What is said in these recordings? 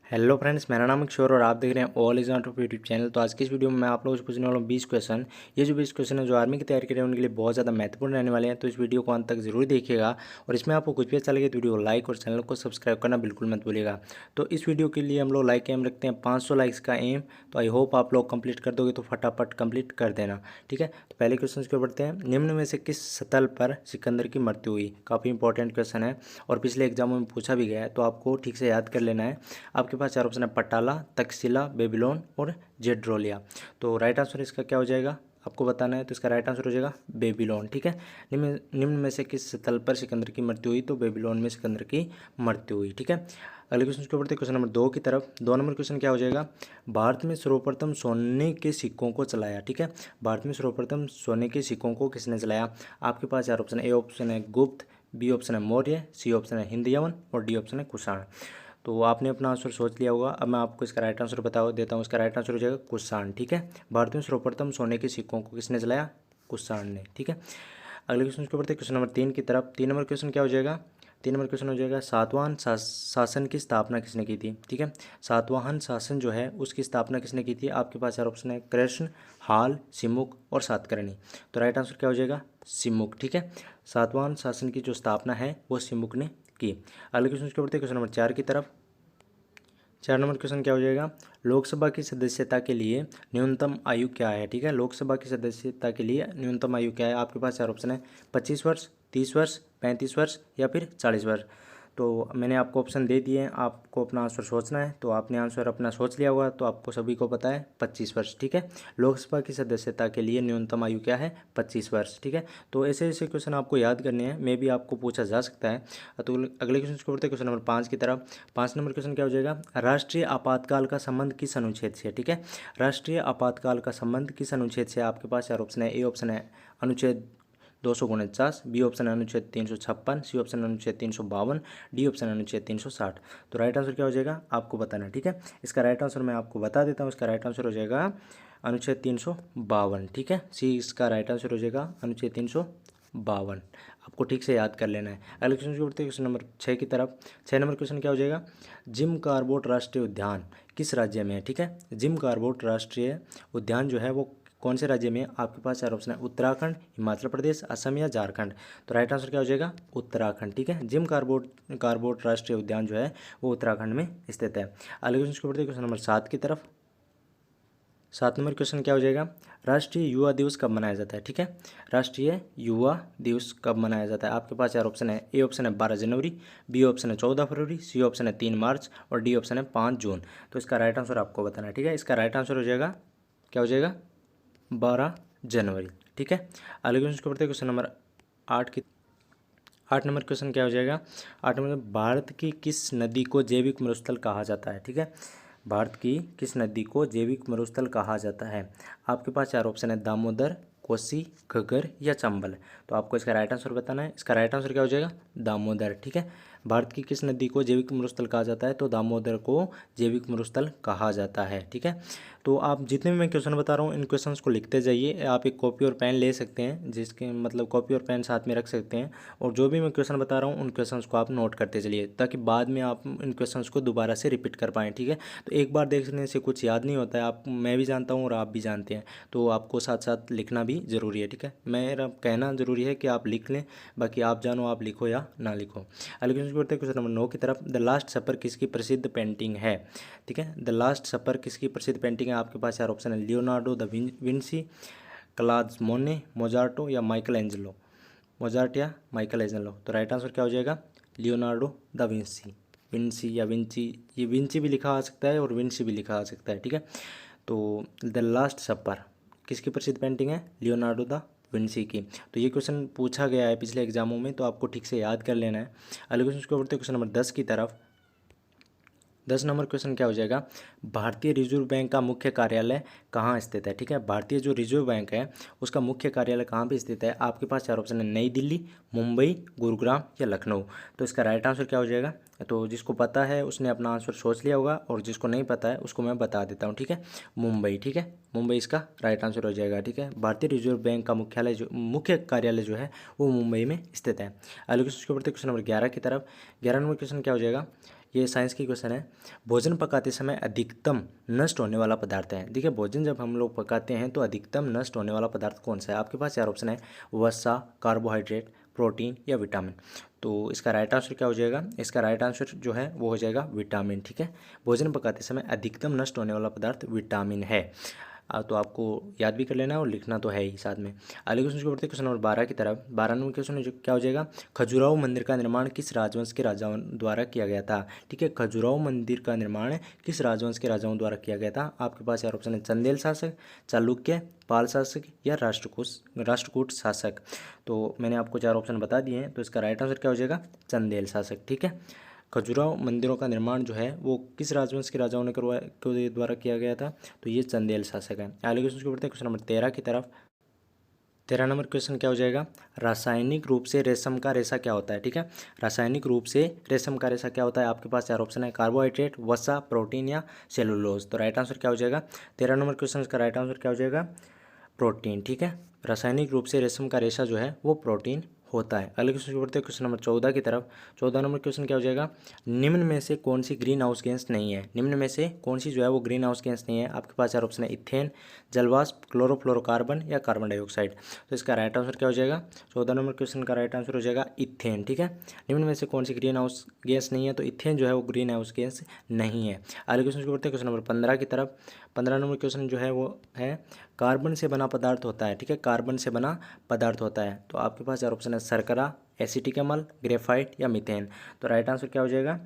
Hello friends, मेरा नाम है किशोर और आप देख रहे हैं all is not of YouTube channel. तो आज की इस वीडियो में मैं आप लोगों से पूछने वाला हूँ 20 क्वेश्चन। ये जो 20 क्वेश्चन है जो आर्मी की तैयारी कर रहे हैं उनके लिए बहुत ज़्यादा महत्वपूर्ण रहने वाले हैं, तो इस वीडियो को अंत तक जरूर देखिएगा। और इसमें आपको कुछ भी अच्छा लगे तो वीडियो को लाइक और चैनल को सब्सक्राइब करना बिल्कुल मत भूलिएगा। तो इस वीडियो के लिए हम लोग लाइक एम रखते हैं 500 लाइक्स का एम। तो आई होप आप लोग कंप्लीट कर दोगे, तो फटाफट कंप्लीट कर देना, ठीक है। तो पहले क्वेश्चन की ओर बढ़ते हैं। निम्न में से किस स्थल पर सिकंदर की मृत्यु हुई? काफ़ी इंपॉर्टेंट क्वेश्चन है और पिछले एग्जामों में पूछा भी गया है, तो आपको ठीक से याद कर लेना है। आपके पास चार ऑप्शन है, पटाला, तक्षशिला, बेबीलोन और जेड्रोलिया। तो राइट आंसर इसका क्या हो जाएगा आपको बताना है। तो इसका राइट आंसर हो जाएगा बेबीलोन, ठीक है। निम्न में से किस स्थल पर सिकंदर की मृत्यु हुई? तो बेबीलोन में सिकंदर की मृत्यु हुई, ठीक है। अगले क्वेश्चन के बढ़ते क्वेश्चन नंबर 2 की तरफ। 2 नंबर क्वेश्चन क्या हो जाएगा? भारत में सर्वप्रथम सोने के सिक्कों को चलाया, ठीक है। भारत में सर्वप्रथम सोने के सिक्कों को किसने चलाया? आपके पास चार ऑप्शन है। ए ऑप्शन है गुप्त, बी ऑप्शन है मौर्य, सी ऑप्शन है हिंदयवन और डी ऑप्शन है कुषाण। तो आपने अपना आंसर सोच लिया होगा। अब मैं आपको इसका राइट आंसर बता देता हूँ। इसका राइट आंसर हो जाएगा कुषाण, ठीक है। भारत में सर्वप्रथम सोने के सिक्कों को किसने चलाया? कुषाण ने, ठीक है। अगले क्वेश्चन के बढ़ते क्वेश्चन नंबर 3 की तरफ। 3 नंबर क्वेश्चन क्या हो जाएगा? 3 नंबर क्वेश्चन हो जाएगा, सातवाहन शासन की स्थापना किसने की थी? ठीक है। सातवाहन शासन जो है उसकी स्थापना किसने की थी? आपके पास चार ऑप्शन है, कृष्ण, हाल, सिमुक और सातकर्णी। तो राइट आंसर क्या हो जाएगा? सिमुक, ठीक है। सातवाहन शासन की जो स्थापना है वो सिमुक ने की। अगले क्वेश्चन के बढ़ते क्वेश्चन नंबर 4 की तरफ। 4 नंबर क्वेश्चन क्या हो जाएगा? लोकसभा की सदस्यता के लिए न्यूनतम आयु क्या है? ठीक है, लोकसभा की सदस्यता के लिए न्यूनतम आयु क्या है? आपके पास चार ऑप्शन है, 25 वर्ष, 30 वर्ष, 35 वर्ष या फिर 40 वर्ष। तो मैंने आपको ऑप्शन दे दिए हैं, आपको अपना आंसर सोचना है। तो आपने आंसर अपना सोच लिया होगा, तो आपको सभी को पता है 25 वर्ष, ठीक है। लोकसभा की सदस्यता के लिए न्यूनतम आयु क्या है? 25 वर्ष, ठीक है। तो ऐसे ऐसे क्वेश्चन आपको याद करने हैं, मे भी आपको पूछा जा सकता है। तो अगले क्वेश्चन को बढ़ते हैं, क्वेश्चन नंबर 5 की तरफ। 5 नंबर क्वेश्चन क्या हो जाएगा? राष्ट्रीय आपातकाल का संबंध किस अनुच्छेद से है? ठीक है, राष्ट्रीय आपातकाल का संबंध किस अनुच्छेद से? आपके पास चार ऑप्शन है। ए ऑप्शन है अनुच्छेद 249, बी ऑप्शन है अनुच्छेद 356, सी ऑप्शन है अनुच्छेद 352, डी ऑप्शन है अनुच्छेद 360। तो राइट आंसर क्या हो जाएगा आपको बताना है, ठीक है। इसका राइट आंसर मैं आपको बता देता हूँ। इसका राइट आंसर हो जाएगा अनुच्छेद 352, ठीक है। सी इसका राइट आंसर हो जाएगा अनुच्छेद 352। आपको ठीक से याद कर लेना है। अगले क्वेश्चन की बढ़ते हैं क्वेश्चन नंबर 6 की तरफ। 6 नंबर क्वेश्चन क्या हो जाएगा? जिम कार्बोट राष्ट्रीय उद्यान किस राज्य में है? ठीक है, जिम कार्बोट राष्ट्रीय उद्यान जो है वो कौन से राज्य में है? आपके पास चार ऑप्शन है, उत्तराखंड, हिमाचल प्रदेश, असम या झारखंड। तो राइट आंसर क्या हो जाएगा? उत्तराखंड, ठीक है। जिम कार्बोट राष्ट्रीय उद्यान जो है वो उत्तराखंड में स्थित है। अगले क्वेश्चन की बढ़ते हैं क्वेश्चन नंबर 7 की तरफ। 7 नंबर क्वेश्चन क्या हो जाएगा? राष्ट्रीय युवा दिवस कब मनाया जाता है? ठीक है, राष्ट्रीय युवा दिवस कब मनाया जाता है? आपके पास चार ऑप्शन है। ए ऑप्शन है 12 जनवरी, बी ऑप्शन है 14 फरवरी, सी ऑप्शन है 3 मार्च और डी ऑप्शन है 5 जून। तो इसका राइट आंसर आपको बताना है, ठीक है। इसका राइट आंसर हो जाएगा, क्या हो जाएगा? 12 जनवरी, ठीक है। अगले क्वेश्चन को बढ़ते हैं क्वेश्चन नंबर 8 की। 8 नंबर क्वेश्चन क्या हो जाएगा? 8 नंबर, भारत की किस नदी को जैविक मरुस्थल कहा जाता है? ठीक है, भारत की किस नदी को जैविक मरुस्थल कहा जाता है? आपके पास चार ऑप्शन है, दामोदर, कोसी, घग्गर या चंबल। तो आपको इसका राइट आंसर बताना है। इसका राइट आंसर क्या हो जाएगा? दामोदर, ठीक है। भारत की किस नदी को जैविक मरुस्थल कहा जाता है? तो दामोदर को जैविक मरुस्थल कहा जाता है, ठीक है। तो आप जितने भी मैं क्वेश्चन बता रहा हूँ इन क्वेश्चंस को लिखते जाइए। आप एक कॉपी और पेन ले सकते हैं, जिसके मतलब कॉपी और पेन साथ में रख सकते हैं। और जो भी मैं क्वेश्चन बता रहा हूँ उन क्वेश्चंस को आप नोट करते चलिए, ताकि बाद में आप इन क्वेश्चंस को दोबारा से रिपीट कर पाएँ, ठीक है। तो एक बार देखने से कुछ याद नहीं होता है, आप मैं भी जानता हूँ और आप भी जानते हैं। तो आपको साथ साथ लिखना भी ज़रूरी है, ठीक है। मेरा कहना ज़रूरी है कि आप लिख लें, बाकी आप जानो आप लिखो या ना लिखो। अगले क्वेश्चन बढ़ते हैं क्वेश्चन नंबर 9 की तरफ। द लास्ट सपर किसकी प्रसिद्ध पेंटिंग है? ठीक है, द लास्ट सपर किसकी प्रसिद्ध पेंटिंग है? आपके पास चार ऑप्शन है, लियोनार्डो द विंसी, क्लाद मोने, मोजार्टो या माइकल एंजेलो। मोजार्ट या माइकल एंजेलो। तो राइट आंसर क्या हो जाएगा? Leonardo da Vinci. विंसी या विंची, ये विंची भी लिखा आ सकता है और विंसी भी लिखा आ सकता है, ठीक है। तो द लास्ट सपर किसकी प्रसिद्ध पेंटिंग है? लियोनार्डो द विंसी की। तो ये क्वेश्चन पूछा गया है पिछले एग्जामों में, तो आपको ठीक से याद कर लेना है। अगले क्वेश्चन को बढ़ते हैं क्वेश्चन नंबर 10 की तरफ। 10 नंबर क्वेश्चन क्या हो जाएगा? भारतीय रिजर्व बैंक का मुख्य कार्यालय कहाँ स्थित है? ठीक है, भारतीय जो रिजर्व बैंक है उसका मुख्य कार्यालय कहाँ पे स्थित है? आपके पास चार ऑप्शन है, नई दिल्ली, मुंबई, गुरुग्राम या लखनऊ। तो इसका राइट आंसर क्या हो जाएगा? तो जिसको पता है उसने अपना आंसर सोच लिया होगा, और जिसको नहीं पता है उसको मैं बता देता हूँ, ठीक है। मुंबई, ठीक है, मुंबई इसका राइट आंसर हो जाएगा, ठीक है। भारतीय रिजर्व बैंक का मुख्य कार्यालय जो है वो मुंबई में स्थित है। अगले क्वेश्चन के बढ़ते क्वेश्चन नंबर 11 की तरफ। 11 नंबर क्वेश्चन क्या हो जाएगा? ये साइंस की क्वेश्चन है। भोजन पकाते समय अधिकतम नष्ट होने वाला पदार्थ है। देखिए भोजन जब हम लोग पकाते हैं तो अधिकतम नष्ट होने वाला पदार्थ कौन सा है? आपके पास 4 ऑप्शन है, वसा, कार्बोहाइड्रेट, प्रोटीन या विटामिन। तो इसका राइट आंसर क्या हो जाएगा? इसका राइट आंसर जो है वो हो जाएगा विटामिन। ठीक है, भोजन पकाते समय अधिकतम नष्ट होने वाला पदार्थ विटामिन है। तो आपको याद भी कर लेना है और लिखना तो है ही साथ में। अगले क्वेश्चन को बढ़ते हैं क्वेश्चन नंबर 12 की तरफ। 12 नंबर क्वेश्चन क्या हो जाएगा? खजुराहो मंदिर का निर्माण किस राजवंश के राजाओं द्वारा किया गया था? ठीक है, खजुराहो मंदिर का निर्माण किस राजवंश के राजाओं द्वारा किया गया था? आपके पास 4 ऑप्शन है, चंदेल शासक, चालुक्य, पाल शासक या राष्ट्रकूट शासक। तो मैंने आपको 4 ऑप्शन बता दिए हैं, तो इसका राइट आंसर क्या हो जाएगा? चंदेल शासक। ठीक है, खजुराहो मंदिरों का निर्माण जो है वो किस राजवंश के राजाओं ने के द्वारा किया गया था? तो ये चंदेल शासक है। अगले क्वेश्चन को बढ़ते हैं क्वेश्चन नंबर 13 की तरफ। 13 नंबर क्वेश्चन क्या हो जाएगा? रासायनिक रूप से रेशम का रेशा क्या होता है? ठीक है, रासायनिक रूप से रेशम का रेशा क्या होता है? आपके पास 4 ऑप्शन है, कार्बोहाइड्रेट, वसा, प्रोटीन या सेलुलोज। तो राइट आंसर क्या हो जाएगा? 13 नंबर क्वेश्चन का राइट आंसर क्या हो जाएगा? प्रोटीन। ठीक है, रासायनिक रूप से रेशम का रेशा जो है वो प्रोटीन होता है। अगले क्वेश्चन बढ़ते हैं क्वेश्चन नंबर 14 की तरफ। 14 नंबर क्वेश्चन क्या हो जाएगा? निम्न में से कौन सी ग्रीन हाउस गैस नहीं है? निम्न में से कौन सी जो है वो ग्रीन हाउस गैस नहीं है? आपके पास 4 ऑप्शन है, इथेन, जलवाष्प, क्लोरोफ्लोरोकार्बन या कार्बन डाइऑक्साइड। तो इसका राइट आंसर क्या हो जाएगा? 14 नंबर क्वेश्चन का राइट आंसर हो जाएगा इथेन। ठीक है, निम्न में से कौन सी ग्रीन हाउस गैस नहीं है? तो इथेन जो है वो ग्रीन हाउस गैस नहीं है। अगले क्वेश्चन को बढ़ते हैं क्वेश्चन नंबर 15 की तरफ। 15 नंबर क्वेश्चन जो है वो है, कार्बन से बना पदार्थ होता है। ठीक है, कार्बन से बना पदार्थ होता है। तो आपके पास 4 ऑप्शन है, शर्करा, एसिटिक अम्ल, ग्रेफाइट या मीथेन। तो राइट आंसर क्या हो जाएगा?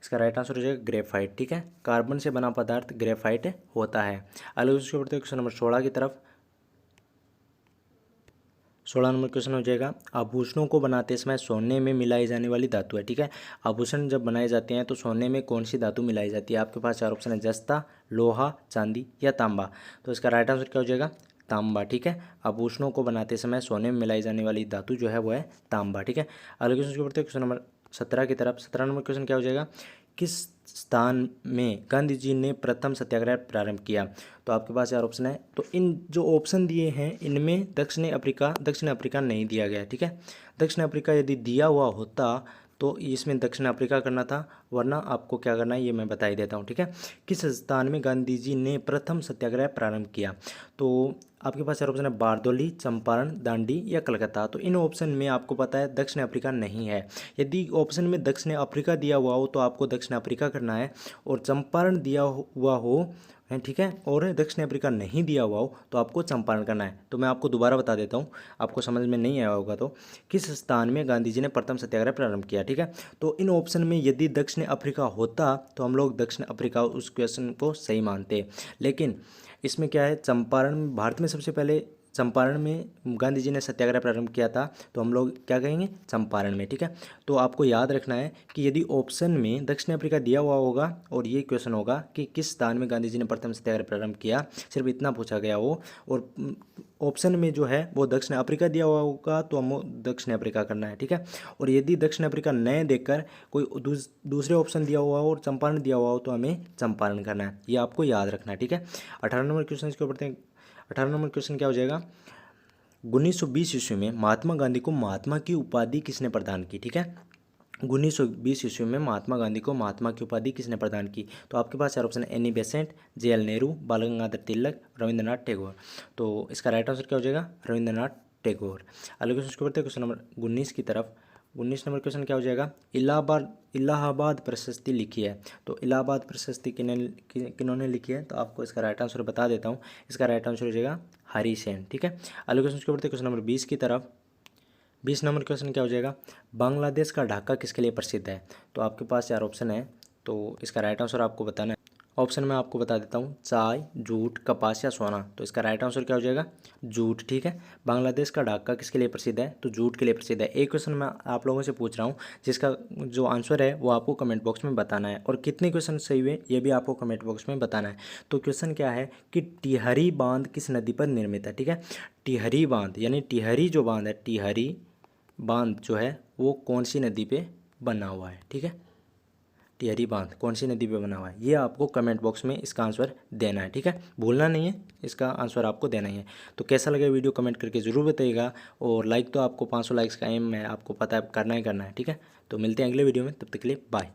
इसका राइट आंसर हो जाएगा ग्रेफाइट। ठीक है, कार्बन से बना पदार्थ ग्रेफाइट होता है। अगले क्वेश्चन बढ़ते हैं क्वेश्चन नंबर 16 की तरफ। 16 नंबर क्वेश्चन हो जाएगा, आभूषणों को बनाते समय सोने में मिलाई जाने वाली धातु है। ठीक है, आभूषण जब बनाए जाते हैं तो सोने में कौन सी धातु मिलाई जाती है? आपके पास 4 ऑप्शन है, जस्ता, लोहा, चांदी या तांबा। तो इसका राइट आंसर क्या हो जाएगा? तांबा। ठीक है, आभूषणों को बनाते समय सोने में मिलाई जाने वाली धातु जो है वो है तांबा। ठीक है, अगले क्वेश्चन को बढ़ते हैं क्वेश्चन नंबर 17 की तरफ। 17 नंबर क्वेश्चन क्या हो जाएगा? किस स्थान में गांधी जी ने प्रथम सत्याग्रह प्रारंभ किया? तो आपके पास 4 ऑप्शन है, तो इन जो ऑप्शन दिए हैं इनमें दक्षिण अफ्रीका नहीं दिया गया है। ठीक है, दक्षिण अफ्रीका यदि दिया हुआ होता तो इसमें दक्षिण अफ्रीका करना था, वरना आपको क्या करना है ये मैं बता ही देता हूँ। ठीक है, किस स्थान में गांधी जी ने प्रथम सत्याग्रह प्रारंभ किया? तो आपके पास 4 ऑप्शन है, बारदौली, चंपारण, दांडी या कलकत्ता। तो इन ऑप्शन में आपको पता है दक्षिण अफ्रीका नहीं है। यदि ऑप्शन में दक्षिण अफ्रीका दिया हुआ हो तो आपको दक्षिण अफ्रीका करना है, और चंपारण दिया हुआ हो है, ठीक है, और दक्षिण अफ्रीका नहीं दिया हुआ हो तो आपको चंपारण करना है। तो मैं आपको दोबारा बता देता हूँ, आपको समझ में नहीं आया होगा तो, किस स्थान में गांधी जी ने प्रथम सत्याग्रह प्रारंभ किया? ठीक है, तो इन ऑप्शन में यदि दक्षिण अफ्रीका होता तो हम लोग दक्षिण अफ्रीका उस क्वेश्चन को सही मानते, लेकिन इसमें क्या है, चंपारण, भारत में सबसे पहले चंपारण में गांधी जी ने सत्याग्रह प्रारंभ किया था, तो हम लोग क्या कहेंगे? चंपारण में। ठीक है, तो आपको याद रखना है कि यदि ऑप्शन में दक्षिण अफ्रीका दिया हुआ होगा और ये क्वेश्चन होगा कि किस स्थान में गांधी जी ने प्रथम सत्याग्रह प्रारंभ किया, सिर्फ इतना पूछा गया हो, और ऑप्शन में जो है वो दक्षिण अफ्रीका दिया हुआ होगा तो हमको दक्षिण अफ्रीका करना है। ठीक है, और यदि दक्षिण अफ्रीका न देकर कोई दूसरे ऑप्शन दिया हुआ हो और चंपारण दिया हुआ हो तो हमें चंपारण करना है, ये आपको याद रखना है। ठीक है, 18 नंबर क्वेश्चन इसके ऊपर 18 नंबर क्वेश्चन क्या हो जाएगा? 1920 ईस्वी में महात्मा गांधी को महात्मा की उपाधि किसने प्रदान की? ठीक है, 1920 ईस्वी में महात्मा गांधी को महात्मा की उपाधि किसने प्रदान की? तो आपके पास 4 ऑप्शन है, एनी बेसेंट, जे.एल. नेहरू, बाल गंगाधर तिलक, रविंद्रनाथ टैगोर। तो इसका राइट आंसर क्या हो जाएगा? रविंद्रनाथ टैगोर। अगले क्वेश्चन को बढ़ते हैं क्वेश्चन नंबर 19 की तरफ। 19 नंबर क्वेश्चन क्या हो जाएगा? इलाहाबाद प्रशस्ति लिखी है। तो इलाहाबाद प्रशस्ति किन्होंने लिखी है? तो आपको इसका राइट आंसर बता देता हूँ, इसका राइट आंसर हो जाएगा हरी सेन। ठीक है, अगले क्वेश्चन को बढ़ते हैं क्वेश्चन नंबर 20 की तरफ। 20 नंबर क्वेश्चन क्या हो जाएगा? बांग्लादेश का ढाका किसके लिए प्रसिद्ध है? तो आपके पास 4 ऑप्शन है, तो इसका राइट आंसर आपको बताना है। ऑप्शन में आपको बता देता हूँ, चाय, जूट, कपास या सोना। तो इसका राइट आंसर क्या हो जाएगा? जूट। ठीक है, बांग्लादेश का ढाका किसके लिए प्रसिद्ध है? तो जूट के लिए प्रसिद्ध है। एक क्वेश्चन मैं आप लोगों से पूछ रहा हूँ जिसका जो आंसर है वो आपको कमेंट बॉक्स में बताना है, और कितने क्वेश्चन सही हुए ये भी आपको कमेंट बॉक्स में बताना है। तो क्वेश्चन क्या है कि टिहरी बांध किस नदी पर निर्मित है? ठीक है, टिहरी बांध यानी टिहरी जो बांध है, टिहरी बांध जो है वो कौन सी नदी पे बना हुआ है? ठीक है, टिहरी बांध कौन सी नदी पे बना हुआ है, ये आपको कमेंट बॉक्स में इसका आंसर देना है। ठीक है, भूलना नहीं है, इसका आंसर आपको देना ही है। तो कैसा लगा वीडियो कमेंट करके ज़रूर बताइएगा, और लाइक तो आपको 500 लाइक्स का एम है, आपको पता है करना ही करना है। ठीक है, तो मिलते हैं अगले वीडियो में, तब तक के लिए बाय।